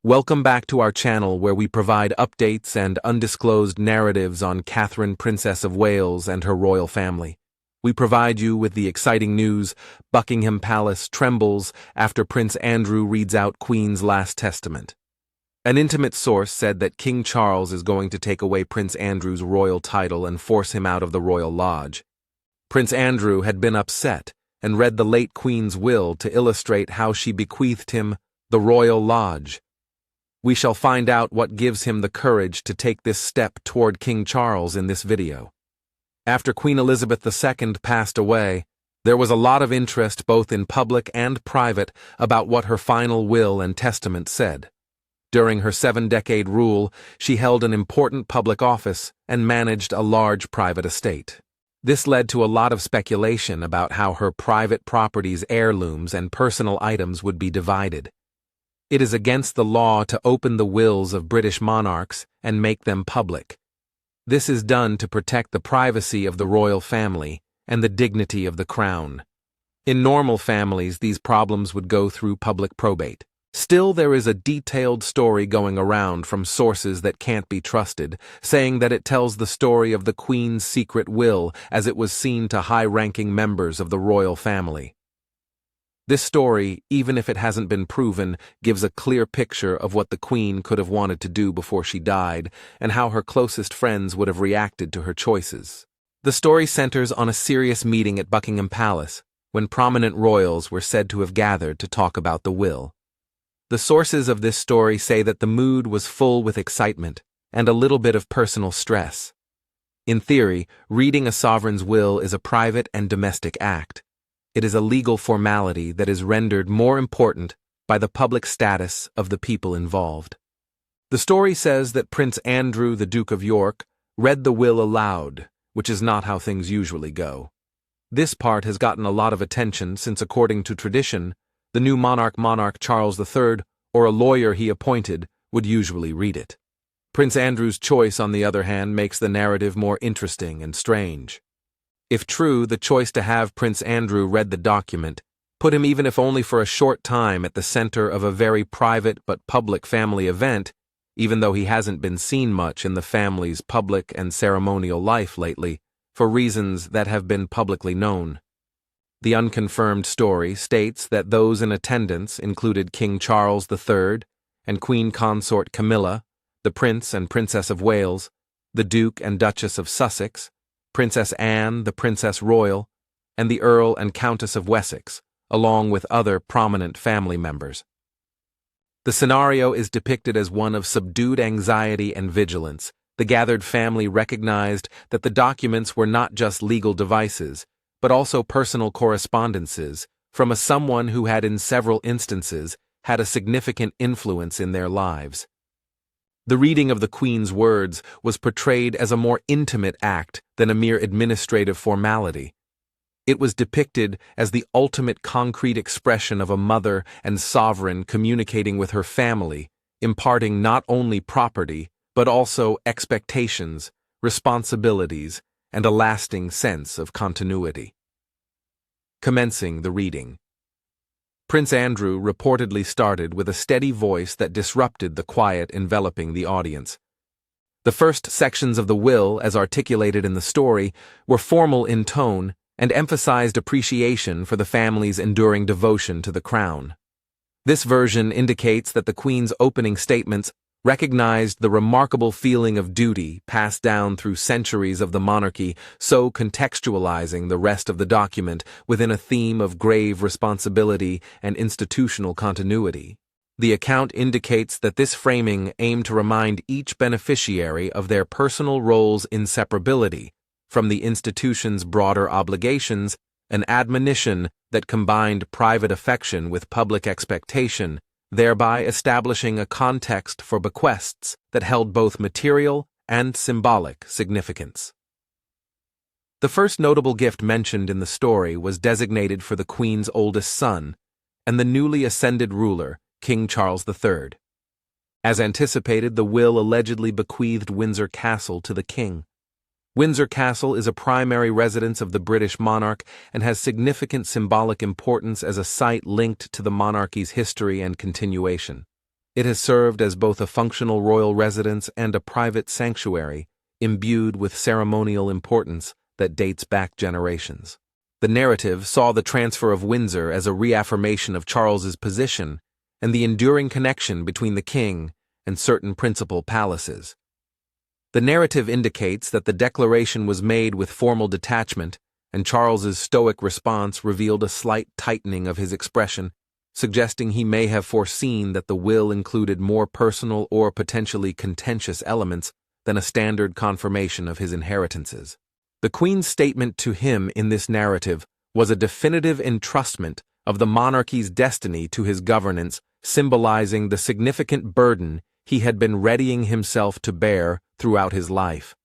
Welcome back to our channel where we provide updates and undisclosed narratives on Catherine, Princess of Wales and her royal family. We provide you with the exciting news: Buckingham Palace trembles after Prince Andrew reads out Queen's last testament. An intimate source said that King Charles is going to take away Prince Andrew's royal title and force him out of the royal lodge. Prince Andrew had been upset and read the late Queen's will to illustrate how she bequeathed him the royal lodge. We shall find out what gives him the courage to take this step toward King Charles in this video. After Queen Elizabeth II passed away, there was a lot of interest both in public and private about what her final will and testament said. During her 7-decade rule, she held an important public office and managed a large private estate. This led to a lot of speculation about how her private property's heirlooms and personal items would be divided. It is against the law to open the wills of British monarchs and make them public. This is done to protect the privacy of the royal family and the dignity of the crown. In normal families, these problems would go through public probate. Still, there is a detailed story going around from sources that can't be trusted, saying that it tells the story of the Queen's secret will as it was seen to high-ranking members of the royal family. This story, even if it hasn't been proven, gives a clear picture of what the Queen could have wanted to do before she died and how her closest friends would have reacted to her choices. The story centers on a serious meeting at Buckingham Palace when prominent royals were said to have gathered to talk about the will. The sources of this story say that the mood was full with excitement and a little bit of personal stress. In theory, reading a sovereign's will is a private and domestic act. It is a legal formality that is rendered more important by the public status of the people involved. The story says that Prince Andrew, the Duke of York, read the will aloud, which is not how things usually go. This part has gotten a lot of attention since, according to tradition, the new monarch Charles III, or a lawyer he appointed, would usually read it. Prince Andrew's choice, on the other hand, makes the narrative more interesting and strange. If true, the choice to have Prince Andrew read the document put him, even if only for a short time, at the center of a very private but public family event, even though he hasn't been seen much in the family's public and ceremonial life lately, for reasons that have been publicly known. The unconfirmed story states that those in attendance included King Charles III and Queen Consort Camilla, the Prince and Princess of Wales, the Duke and Duchess of Sussex, Princess Anne, the Princess Royal, and the Earl and Countess of Wessex, along with other prominent family members. The scenario is depicted as one of subdued anxiety and vigilance. The gathered family recognized that the documents were not just legal devices, but also personal correspondences from someone who had, in several instances, had a significant influence in their lives. The reading of the Queen's words was portrayed as a more intimate act than a mere administrative formality. It was depicted as the ultimate concrete expression of a mother and sovereign communicating with her family, imparting not only property, but also expectations, responsibilities, and a lasting sense of continuity. Commencing the reading. Prince Andrew reportedly started with a steady voice that disrupted the quiet enveloping the audience. The first sections of the will, as articulated in the story, were formal in tone and emphasized appreciation for the family's enduring devotion to the crown. This version indicates that the Queen's opening statements recognized the remarkable feeling of duty passed down through centuries of the monarchy, so contextualizing the rest of the document within a theme of grave responsibility and institutional continuity. The account indicates that this framing aimed to remind each beneficiary of their personal roles' inseparability from the institution's broader obligations, an admonition that combined private affection with public expectation, thereby establishing a context for bequests that held both material and symbolic significance. The first notable gift mentioned in the story was designated for the Queen's oldest son and the newly ascended ruler, King Charles III. As anticipated, the will allegedly bequeathed Windsor Castle to the king. Windsor Castle is a primary residence of the British monarch and has significant symbolic importance as a site linked to the monarchy's history and continuation. It has served as both a functional royal residence and a private sanctuary, imbued with ceremonial importance that dates back generations. The narrative saw the transfer of Windsor as a reaffirmation of Charles's position and the enduring connection between the king and certain principal palaces. The narrative indicates that the declaration was made with formal detachment, and Charles's stoic response revealed a slight tightening of his expression, suggesting he may have foreseen that the will included more personal or potentially contentious elements than a standard confirmation of his inheritances. The Queen's statement to him in this narrative was a definitive entrustment of the monarchy's destiny to his governance, symbolizing the significant burden he had been readying himself to bear throughout his life.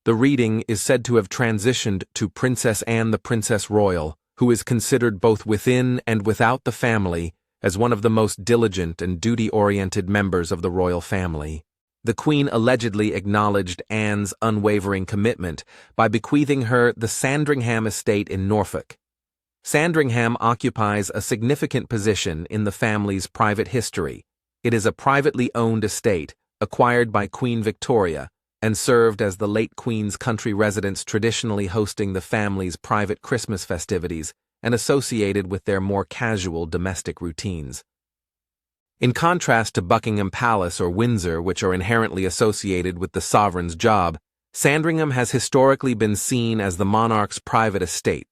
The reading is said to have transitioned to Princess Anne the Princess Royal, who is considered both within and without the family as one of the most diligent and duty-oriented members of the royal family. The Queen allegedly acknowledged Anne's unwavering commitment by bequeathing her the Sandringham estate in Norfolk. Sandringham occupies a significant position in the family's private history. It is a privately owned estate, acquired by Queen Victoria, and served as the late Queen's country residence, traditionally hosting the family's private Christmas festivities and associated with their more casual domestic routines. In contrast to Buckingham Palace or Windsor, which are inherently associated with the sovereign's job, Sandringham has historically been seen as the monarch's private estate,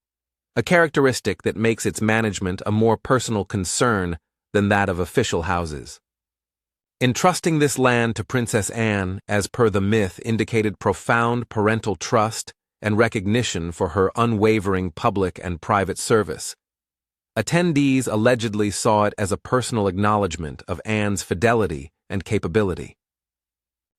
a characteristic that makes its management a more personal concern than that of official houses. Entrusting this land to Princess Anne, as per the myth, indicated profound parental trust and recognition for her unwavering public and private service. Attendees allegedly saw it as a personal acknowledgement of Anne's fidelity and capability.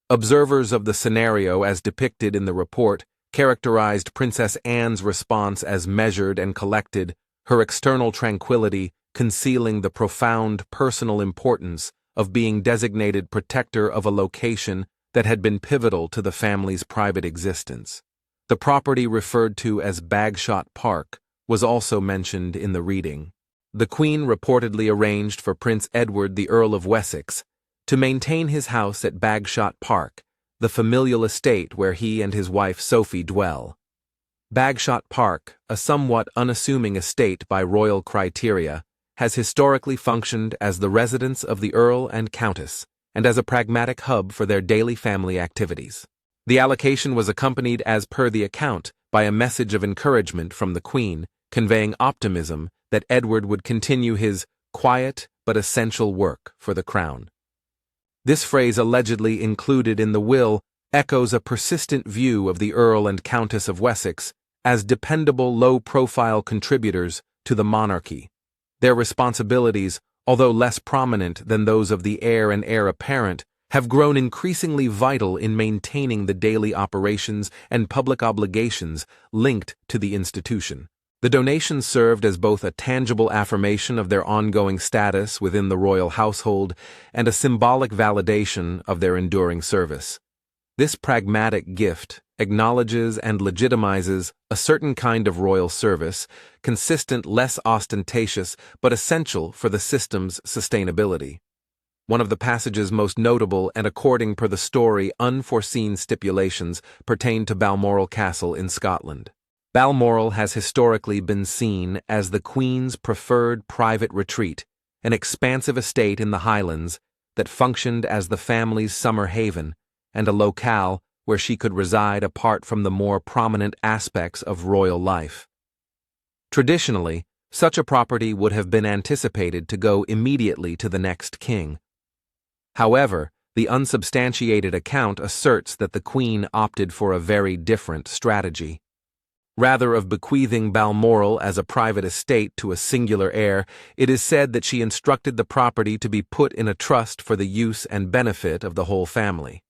Observers of the scenario as depicted in the report characterized Princess Anne's response as measured and collected, her external tranquility concealing the profound personal importance of being designated protector of a location that had been pivotal to the family's private existence. The property referred to as Bagshot Park was also mentioned in the reading. The Queen reportedly arranged for Prince Edward, the Earl of Wessex, to maintain his house at Bagshot Park, the familial estate where he and his wife Sophie dwell. Bagshot Park, a somewhat unassuming estate by royal criteria, has historically functioned as the residence of the Earl and Countess, and as a pragmatic hub for their daily family activities. The allocation was accompanied, as per the account, by a message of encouragement from the Queen, conveying optimism that Edward would continue his quiet but essential work for the crown. This phrase, allegedly included in the will, echoes a persistent view of the Earl and Countess of Wessex as dependable, low-profile contributors to the monarchy. Their responsibilities, although less prominent than those of the heir and heir apparent, have grown increasingly vital in maintaining the daily operations and public obligations linked to the institution. The donations served as both a tangible affirmation of their ongoing status within the royal household and a symbolic validation of their enduring service. This pragmatic gift acknowledges and legitimizes a certain kind of royal service, consistent, less ostentatious, but essential for the system's sustainability. One of the passage's most notable and, according per the story, unforeseen stipulations pertain to Balmoral Castle in Scotland. Balmoral has historically been seen as the Queen's preferred private retreat, an expansive estate in the Highlands that functioned as the family's summer haven and a locale where she could reside apart from the more prominent aspects of royal life. Traditionally, such a property would have been anticipated to go immediately to the next king. However, the unsubstantiated account asserts that the Queen opted for a very different strategy. Rather of bequeathing Balmoral as a private estate to a singular heir, it is said that she instructed the property to be put in a trust for the use and benefit of the whole family.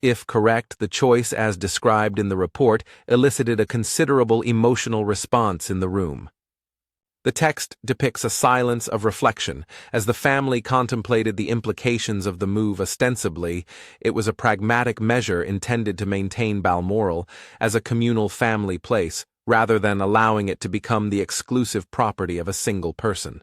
If correct, the choice as described in the report elicited a considerable emotional response in the room. The text depicts a silence of reflection as the family contemplated the implications of the move. Ostensibly, it was a pragmatic measure intended to maintain Balmoral as a communal family place rather than allowing it to become the exclusive property of a single person.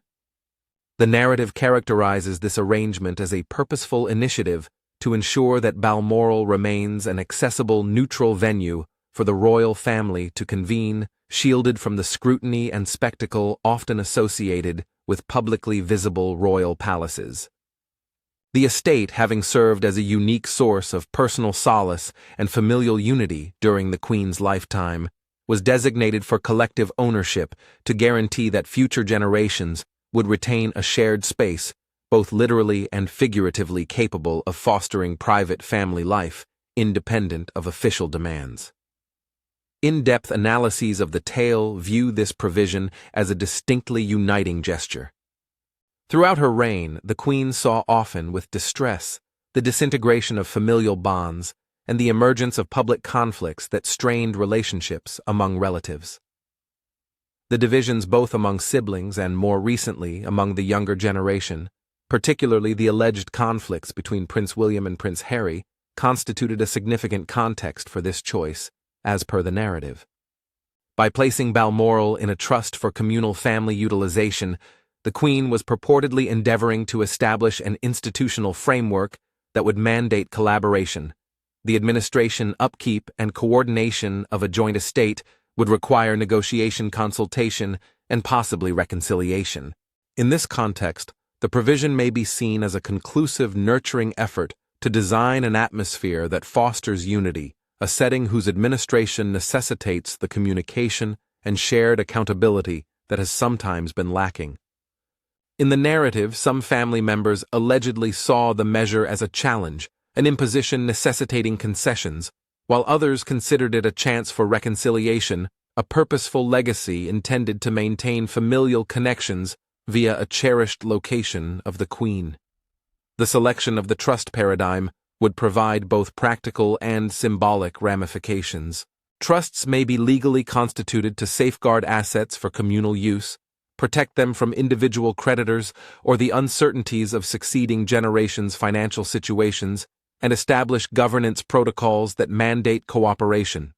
The narrative characterizes this arrangement as a purposeful initiative to ensure that Balmoral remains an accessible, neutral venue for the royal family to convene, shielded from the scrutiny and spectacle often associated with publicly visible royal palaces. The estate, having served as a unique source of personal solace and familial unity during the Queen's lifetime, was designated for collective ownership to guarantee that future generations would retain a shared space, both literally and figuratively capable of fostering private family life, independent of official demands. In-depth analyses of the tale view this provision as a distinctly uniting gesture. Throughout her reign, the Queen saw often with distress the disintegration of familial bonds and the emergence of public conflicts that strained relationships among relatives. The divisions both among siblings and, more recently, among the younger generation, particularly the alleged conflicts between Prince William and Prince Harry, constituted a significant context for this choice, as per the narrative. By placing Balmoral in a trust for communal family utilization, the Queen was purportedly endeavoring to establish an institutional framework that would mandate collaboration. The administration, upkeep, and coordination of a joint estate would require negotiation, consultation, and possibly reconciliation. In this context, the provision may be seen as a conclusive, nurturing effort to design an atmosphere that fosters unity, a setting whose administration necessitates the communication and shared accountability that has sometimes been lacking. In the narrative, some family members allegedly saw the measure as a challenge, an imposition necessitating concessions, while others considered it a chance for reconciliation, a purposeful legacy intended to maintain familial connections via a cherished location of the Queen. The selection of the trust paradigm would provide both practical and symbolic ramifications. Trusts may be legally constituted to safeguard assets for communal use, protect them from individual creditors or the uncertainties of succeeding generations' financial situations, and establish governance protocols that mandate cooperation.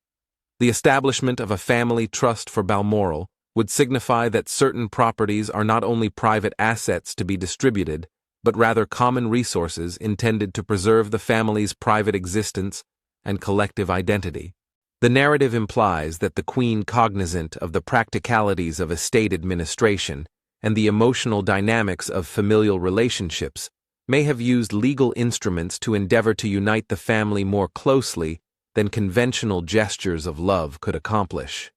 The establishment of a family trust for Balmoral would signify that certain properties are not only private assets to be distributed, but rather common resources intended to preserve the family's private existence and collective identity. The narrative implies that the Queen, cognizant of the practicalities of estate administration and the emotional dynamics of familial relationships, may have used legal instruments to endeavor to unite the family more closely than conventional gestures of love could accomplish.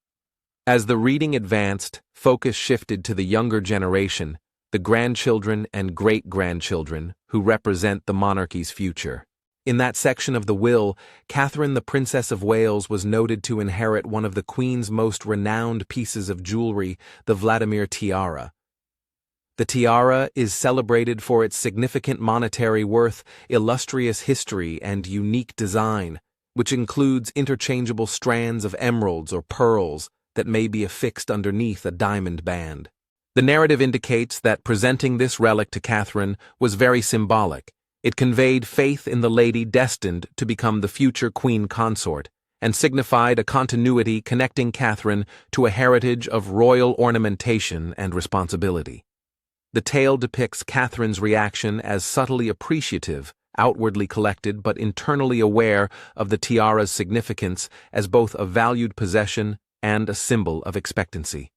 As the reading advanced, focus shifted to the younger generation, the grandchildren and great-grandchildren who represent the monarchy's future. In that section of the will, Catherine the Princess of Wales was noted to inherit one of the Queen's most renowned pieces of jewelry, the Vladimir tiara. The tiara is celebrated for its significant monetary worth, illustrious history, and unique design, which includes interchangeable strands of emeralds or pearls that may be affixed underneath a diamond band. The narrative indicates that presenting this relic to Catherine was very symbolic. It conveyed faith in the lady destined to become the future queen consort, and signified a continuity connecting Catherine to a heritage of royal ornamentation and responsibility. The tale depicts Catherine's reaction as subtly appreciative, outwardly collected but internally aware of the tiara's significance as both a valued possession and a symbol of expectancy.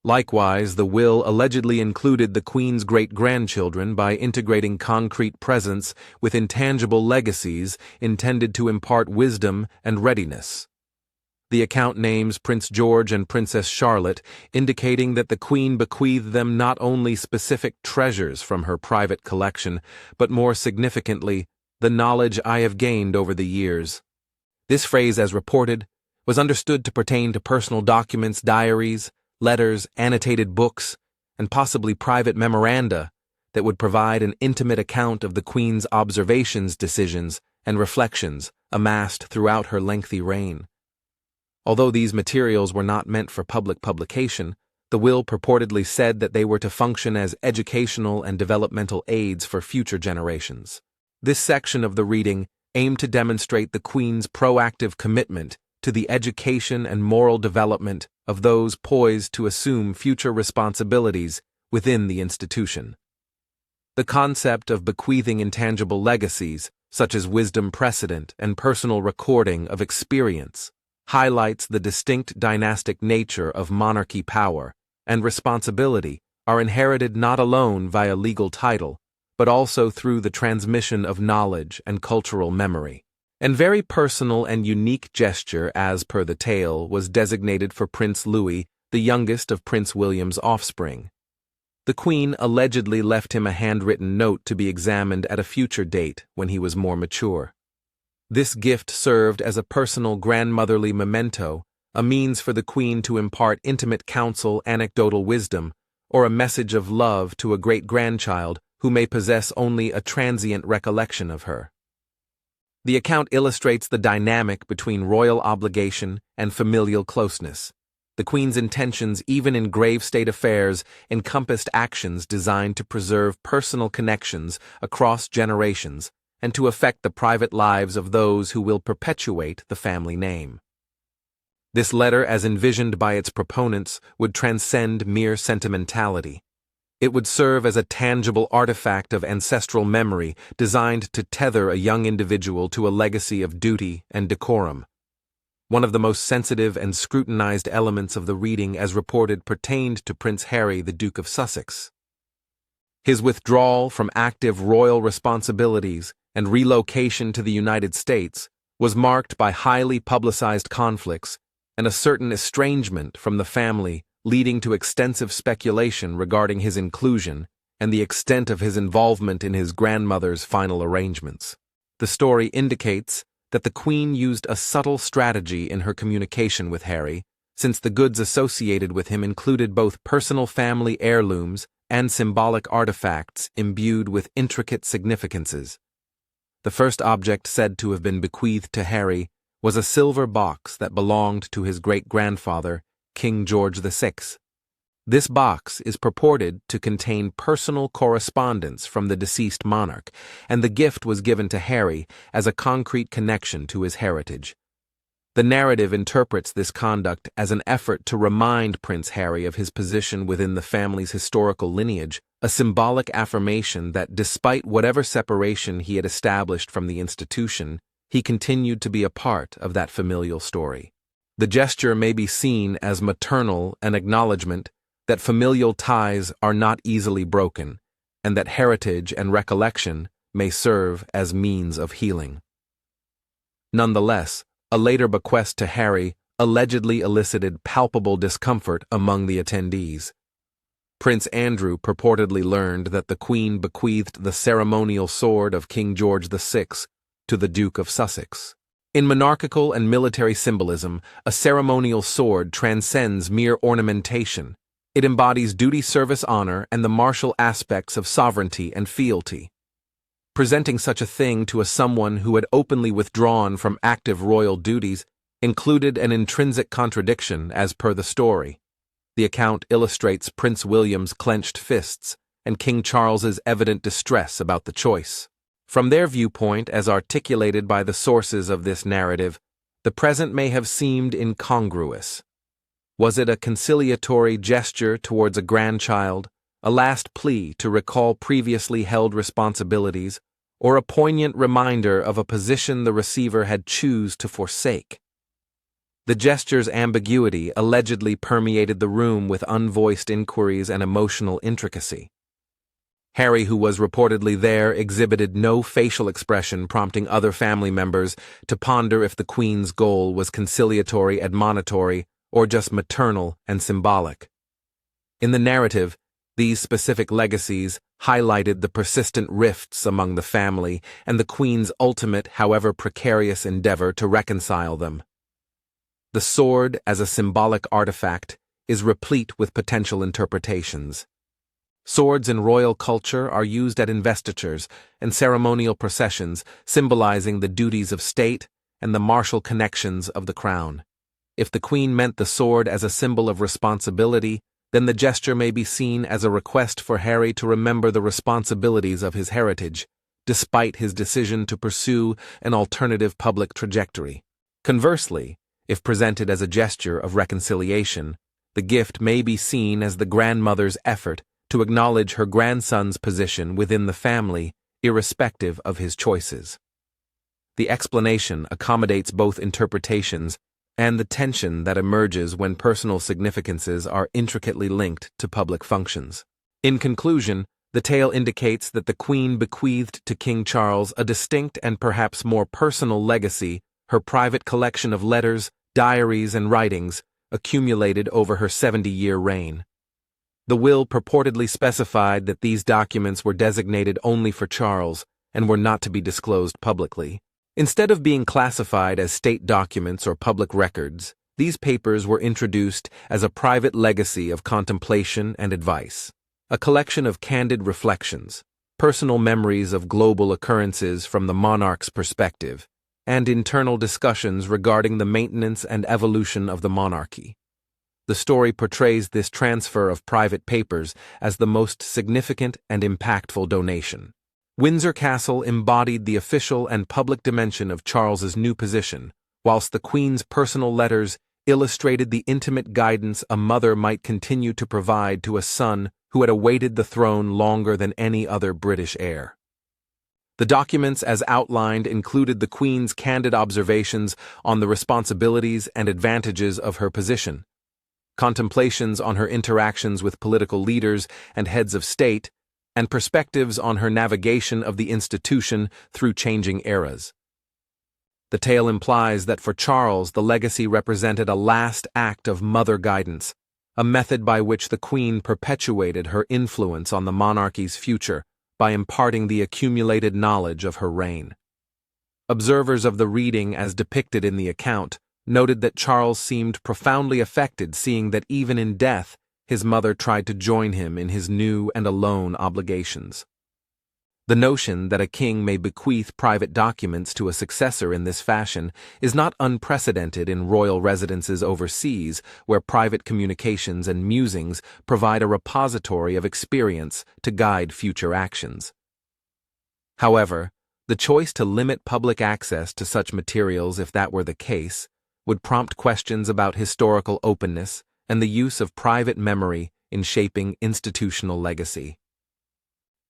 Likewise, the will allegedly included the Queen's great-grandchildren by integrating concrete presents with intangible legacies intended to impart wisdom and readiness. The account names Prince George and Princess Charlotte, indicating that the Queen bequeathed them not only specific treasures from her private collection, but more significantly, the knowledge I have gained over the years. This phrase, as reported, was understood to pertain to personal documents, diaries, letters, annotated books, and possibly private memoranda that would provide an intimate account of the Queen's observations, decisions, and reflections amassed throughout her lengthy reign. Although these materials were not meant for public publication, the will purportedly said that they were to function as educational and developmental aids for future generations. This section of the reading aimed to demonstrate the Queen's proactive commitment to the education and moral development of those poised to assume future responsibilities within the institution. The concept of bequeathing intangible legacies, such as wisdom precedent and personal recording of experience, highlights the distinct dynastic nature of monarchy power and responsibility are inherited not alone via legal title, but also through the transmission of knowledge and cultural memory. And very personal and unique gesture, as per the tale, was designated for Prince Louis, the youngest of Prince William's offspring. The Queen allegedly left him a handwritten note to be examined at a future date when he was more mature. This gift served as a personal grandmotherly memento, a means for the Queen to impart intimate counsel, anecdotal wisdom, or a message of love to a great-grandchild who may possess only a transient recollection of her. The account illustrates the dynamic between royal obligation and familial closeness. The Queen's intentions, even in grave state affairs, encompassed actions designed to preserve personal connections across generations and to affect the private lives of those who will perpetuate the family name. This letter, as envisioned by its proponents, would transcend mere sentimentality. It would serve as a tangible artifact of ancestral memory designed to tether a young individual to a legacy of duty and decorum. One of the most sensitive and scrutinized elements of the reading, as reported, pertained to Prince Harry, the Duke of Sussex. His withdrawal from active royal responsibilities and relocation to the United States was marked by highly publicized conflicts and a certain estrangement from the family, leading to extensive speculation regarding his inclusion and the extent of his involvement in his grandmother's final arrangements. The story indicates that the Queen used a subtle strategy in her communication with Harry, since the goods associated with him included both personal family heirlooms and symbolic artifacts imbued with intricate significances. The first object said to have been bequeathed to Harry was a silver box that belonged to his great-grandfather, King George VI. This box is purported to contain personal correspondence from the deceased monarch, and the gift was given to Harry as a concrete connection to his heritage. The narrative interprets this conduct as an effort to remind Prince Harry of his position within the family's historical lineage, a symbolic affirmation that despite whatever separation he had established from the institution, he continued to be a part of that familial story. The gesture may be seen as maternal, an acknowledgement that familial ties are not easily broken, and that heritage and recollection may serve as means of healing. Nonetheless, a later bequest to Harry allegedly elicited palpable discomfort among the attendees. Prince Andrew purportedly learned that the Queen bequeathed the ceremonial sword of King George VI to the Duke of Sussex. In monarchical and military symbolism, a ceremonial sword transcends mere ornamentation. It embodies duty, service, honor, and the martial aspects of sovereignty and fealty. Presenting such a thing to someone who had openly withdrawn from active royal duties included an intrinsic contradiction, as per the story. The account illustrates Prince William's clenched fists and King Charles's evident distress about the choice. From their viewpoint, as articulated by the sources of this narrative, the present may have seemed incongruous. Was it a conciliatory gesture towards a grandchild, a last plea to recall previously held responsibilities, or a poignant reminder of a position the receiver had chosen to forsake? The gesture's ambiguity allegedly permeated the room with unvoiced inquiries and emotional intricacy. Harry, who was reportedly there, exhibited no facial expression, prompting other family members to ponder if the Queen's goal was conciliatory, admonitory, or just maternal and symbolic. In the narrative, these specific legacies highlighted the persistent rifts among the family and the Queen's ultimate, however precarious, endeavor to reconcile them. The sword, as a symbolic artifact, is replete with potential interpretations. Swords in royal culture are used at investitures and ceremonial processions, symbolizing the duties of state and the martial connections of the crown. If the Queen meant the sword as a symbol of responsibility, then the gesture may be seen as a request for Harry to remember the responsibilities of his heritage, despite his decision to pursue an alternative public trajectory. Conversely, if presented as a gesture of reconciliation, the gift may be seen as the grandmother's effort to acknowledge her grandson's position within the family, irrespective of his choices. The explanation accommodates both interpretations and the tension that emerges when personal significances are intricately linked to public functions. In conclusion, the tale indicates that the Queen bequeathed to King Charles a distinct and perhaps more personal legacy, her private collection of letters, diaries, and writings, accumulated over her 70-year reign. The will purportedly specified that these documents were designated only for Charles and were not to be disclosed publicly. Instead of being classified as state documents or public records, these papers were introduced as a private legacy of contemplation and advice, a collection of candid reflections, personal memories of global occurrences from the monarch's perspective, and internal discussions regarding the maintenance and evolution of the monarchy. The story portrays this transfer of private papers as the most significant and impactful donation. Windsor Castle embodied the official and public dimension of Charles's new position, whilst the Queen's personal letters illustrated the intimate guidance a mother might continue to provide to a son who had awaited the throne longer than any other British heir. The documents as outlined included the Queen's candid observations on the responsibilities and advantages of her position, contemplations on her interactions with political leaders and heads of state, and perspectives on her navigation of the institution through changing eras. The tale implies that for Charles, the legacy represented a last act of mother guidance, a method by which the Queen perpetuated her influence on the monarchy's future by imparting the accumulated knowledge of her reign. Observers of the reading as depicted in the account noted that Charles seemed profoundly affected, seeing that even in death, his mother tried to join him in his new and alone obligations. The notion that a king may bequeath private documents to a successor in this fashion is not unprecedented in royal residences overseas, where private communications and musings provide a repository of experience to guide future actions. However, the choice to limit public access to such materials, if that were the case, would prompt questions about historical openness and the use of private memory in shaping institutional legacy.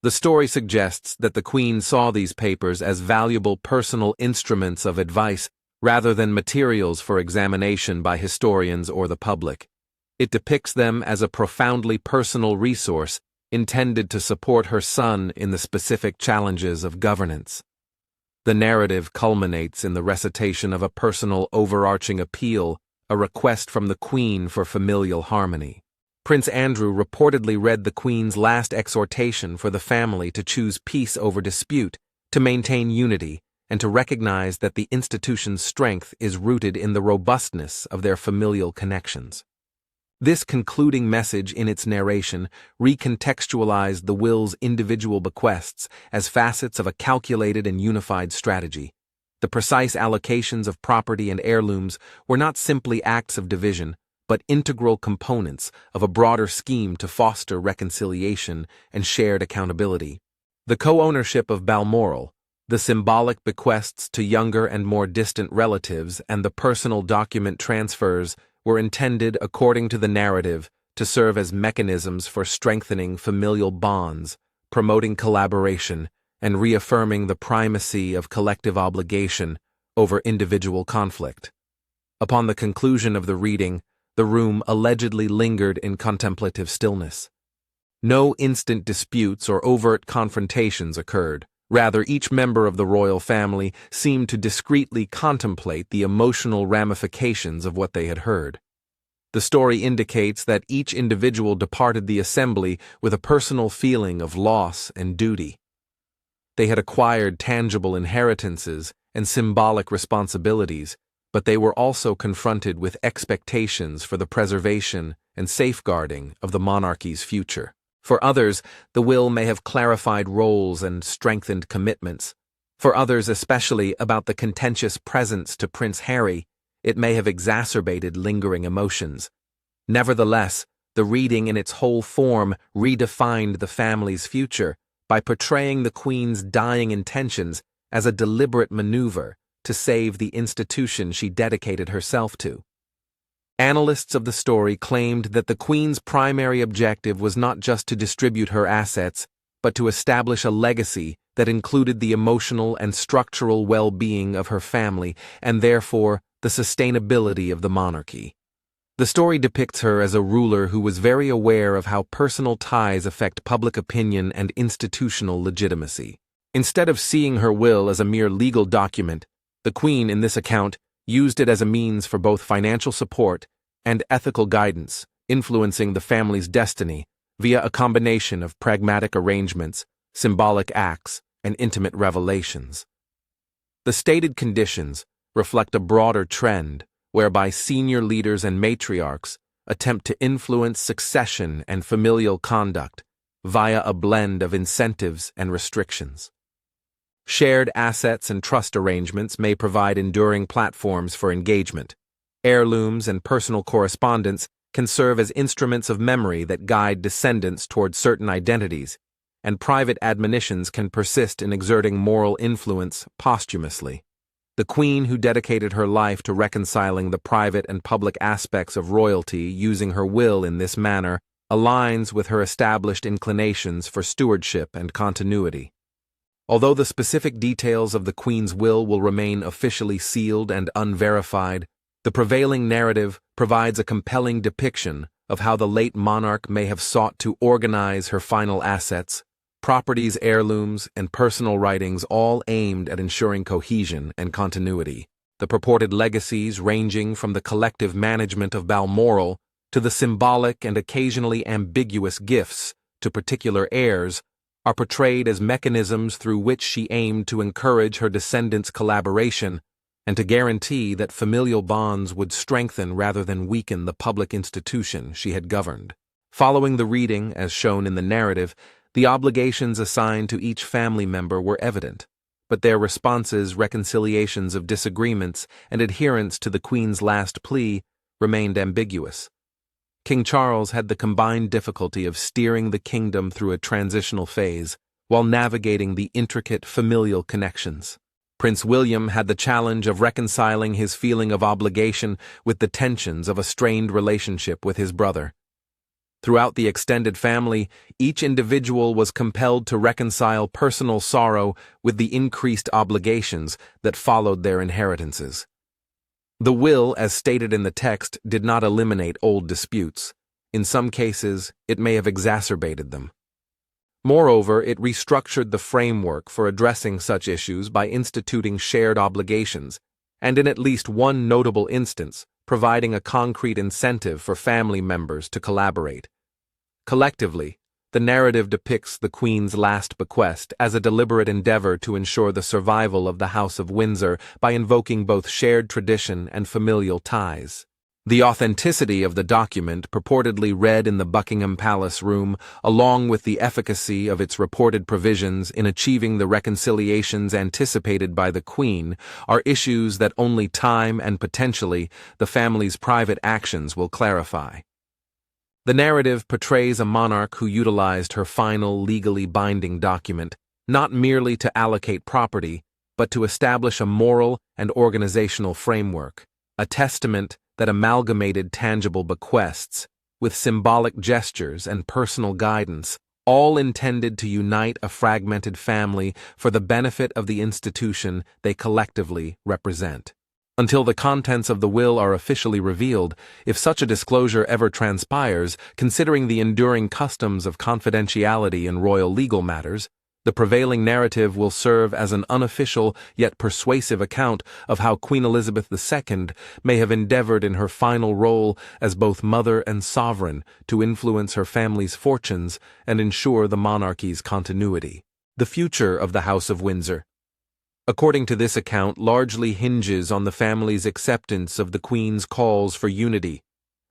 The story suggests that the Queen saw these papers as valuable personal instruments of advice rather than materials for examination by historians or the public. It depicts them as a profoundly personal resource intended to support her son in the specific challenges of governance. The narrative culminates in the recitation of a personal overarching appeal, a request from the Queen for familial harmony. Prince Andrew reportedly read the Queen's last exhortation for the family to choose peace over dispute, to maintain unity, and to recognize that the institution's strength is rooted in the robustness of their familial connections. This concluding message in its narration recontextualized the will's individual bequests as facets of a calculated and unified strategy. The precise allocations of property and heirlooms were not simply acts of division, but integral components of a broader scheme to foster reconciliation and shared accountability. The co-ownership of Balmoral, the symbolic bequests to younger and more distant relatives, and the personal document transfers were intended, according to the narrative, to serve as mechanisms for strengthening familial bonds, promoting collaboration, and reaffirming the primacy of collective obligation over individual conflict. Upon the conclusion of the reading, the room allegedly lingered in contemplative stillness. No instant disputes or overt confrontations occurred. Rather, each member of the royal family seemed to discreetly contemplate the emotional ramifications of what they had heard. The story indicates that each individual departed the assembly with a personal feeling of loss and duty. They had acquired tangible inheritances and symbolic responsibilities, but they were also confronted with expectations for the preservation and safeguarding of the monarchy's future. For others, the will may have clarified roles and strengthened commitments. For others, especially about the contentious presence to Prince Harry, it may have exacerbated lingering emotions. Nevertheless, the reading in its whole form redefined the family's future by portraying the Queen's dying intentions as a deliberate maneuver to save the institution she dedicated herself to. Analysts of the story claimed that the Queen's primary objective was not just to distribute her assets, but to establish a legacy that included the emotional and structural well-being of her family and therefore the sustainability of the monarchy. The story depicts her as a ruler who was very aware of how personal ties affect public opinion and institutional legitimacy. Instead of seeing her will as a mere legal document, the Queen, in this account, used it as a means for both financial support and ethical guidance, influencing the family's destiny via a combination of pragmatic arrangements, symbolic acts, and intimate revelations. The stated conditions reflect a broader trend whereby senior leaders and matriarchs attempt to influence succession and familial conduct via a blend of incentives and restrictions. Shared assets and trust arrangements may provide enduring platforms for engagement. Heirlooms and personal correspondence can serve as instruments of memory that guide descendants toward certain identities, and private admonitions can persist in exerting moral influence posthumously. The Queen, who dedicated her life to reconciling the private and public aspects of royalty using her will in this manner, aligns with her established inclinations for stewardship and continuity. Although the specific details of the Queen's will remain officially sealed and unverified, the prevailing narrative provides a compelling depiction of how the late monarch may have sought to organize her final assets, properties, heirlooms, and personal writings, all aimed at ensuring cohesion and continuity. The purported legacies, ranging from the collective management of Balmoral to the symbolic and occasionally ambiguous gifts to particular heirs, are portrayed as mechanisms through which she aimed to encourage her descendants' collaboration and to guarantee that familial bonds would strengthen rather than weaken the public institution she had governed. Following the reading, as shown in the narrative, the obligations assigned to each family member were evident, but their responses, reconciliations of disagreements, and adherence to the Queen's last plea remained ambiguous. King Charles had the combined difficulty of steering the kingdom through a transitional phase while navigating the intricate familial connections. Prince William had the challenge of reconciling his feeling of obligation with the tensions of a strained relationship with his brother. Throughout the extended family, each individual was compelled to reconcile personal sorrow with the increased obligations that followed their inheritances. The will, as stated in the text, did not eliminate old disputes. In some cases, it may have exacerbated them. Moreover, it restructured the framework for addressing such issues by instituting shared obligations, and in at least one notable instance, providing a concrete incentive for family members to collaborate. Collectively, the narrative depicts the Queen's last bequest as a deliberate endeavor to ensure the survival of the House of Windsor by invoking both shared tradition and familial ties. The authenticity of the document, purportedly read in the Buckingham Palace room, along with the efficacy of its reported provisions in achieving the reconciliations anticipated by the Queen, are issues that only time and potentially the family's private actions will clarify. The narrative portrays a monarch who utilized her final legally binding document not merely to allocate property, but to establish a moral and organizational framework, a testament that amalgamated tangible bequests with symbolic gestures and personal guidance, all intended to unite a fragmented family for the benefit of the institution they collectively represent. Until the contents of the will are officially revealed, if such a disclosure ever transpires, considering the enduring customs of confidentiality in royal legal matters, the prevailing narrative will serve as an unofficial yet persuasive account of how Queen Elizabeth II may have endeavored in her final role as both mother and sovereign to influence her family's fortunes and ensure the monarchy's continuity. The future of the House of Windsor, according to this account, largely hinges on the family's acceptance of the Queen's calls for unity,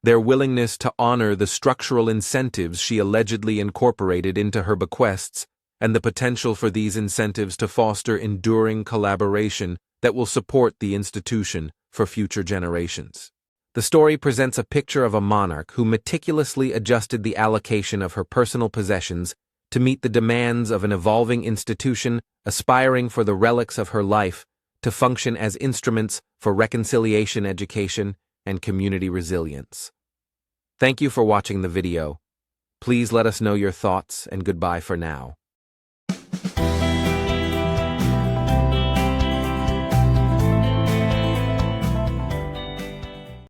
their willingness to honor the structural incentives she allegedly incorporated into her bequests, and the potential for these incentives to foster enduring collaboration that will support the institution for future generations. The story presents a picture of a monarch who meticulously adjusted the allocation of her personal possessions to meet the demands of an evolving institution aspiring for the relics of her life to function as instruments for reconciliation education, and community resilience. Thank you for watching the video. Please let us know your thoughts, and goodbye for now.